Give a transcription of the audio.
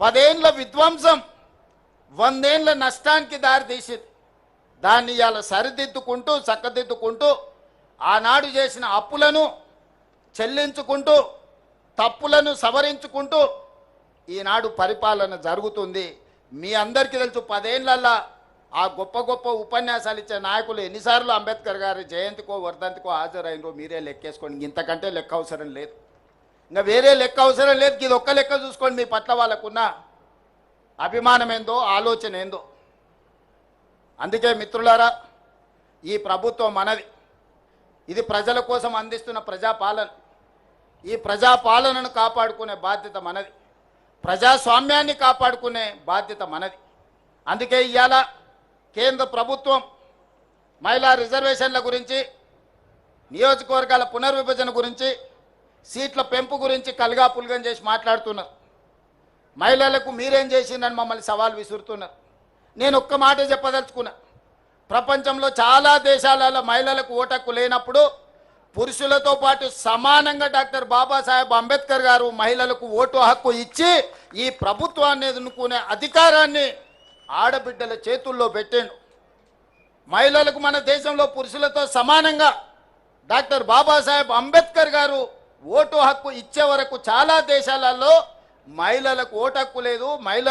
10 ఏళ్ల విధ్వంసం 100 ఏళ్ల నష్టానికి దారి తీసింది. దాన్ని ఇవాళ సరిదిద్దుకుంటూ చక్కదిద్దుకుంటూ ఆనాడు చేసిన అప్పులను చెల్లించుకుంటూ తప్పులను సవరించుకుంటూ ఈనాడు పరిపాలన జరుగుతుంది. మీ అందరికీ తెలుసు 10 ఏళ్లలో ఆ గొప్ప గొప్ప ఉపన్యాసాలు ఇచ్చే నాయకులు ఎన్నిసార్లు అంబేద్కర్ గారి జయంతికో వర్ధంతికో హాజరైనరో మీరే లెక్కేసుకోండి. ఇంతకంటే లెక్క అవసరం లేదు, ఇంకా వేరే లెక్క అవసరం లేదు. ఇది ఒక్క లెక్క చూసుకోండి, మీ పట్ల వాళ్ళకున్న అభిమానం ఏందో ఆలోచన ఏందో. అందుకే మిత్రులారా, ఈ ప్రభుత్వం మనది. ఇది ప్రజల కోసం అందిస్తున్న ప్రజాపాలన. ఈ ప్రజాపాలనను కాపాడుకునే బాధ్యత మనది, ప్రజాస్వామ్యాన్ని కాపాడుకునే బాధ్యత మనది. అందుకే ఇవాళ కేంద్ర ప్రభుత్వం మహిళా రిజర్వేషన్ల గురించి, నియోజకవర్గాల పునర్విభజన గురించి, సీట్ల పెంపు గురించి కలగాపులగం చేసి మాట్లాడుతున్నారు. మహిళలకు మీరేం చేసిందని మమ్మల్ని సవాల్ విసురుతున్నారు. నేను ఒక్క మాట చెప్పదలుచుకున్నా. ప్రపంచంలో చాలా దేశాలలో మహిళలకు ఓటు హక్కు లేనప్పుడు పురుషులతో పాటు సమానంగా డాక్టర్ బాబాసాహెబ్ అంబేద్కర్ గారు మహిళలకు ఓటు హక్కు ఇచ్చి ఈ ప్రభుత్వాన్ని ఎన్నుకునే అధికారాన్ని ఆడబిడ్డల చేతుల్లో పెట్టాడు. మహిళలకు మన దేశంలో పురుషులతో సమానంగా డాక్టర్ బాబాసాహెబ్ అంబేద్కర్ గారు ఓటు హక్కు ఇచ్చే వరకు చాలా దేశాలలో మహిళలకు ఓటు హక్కు లేదు.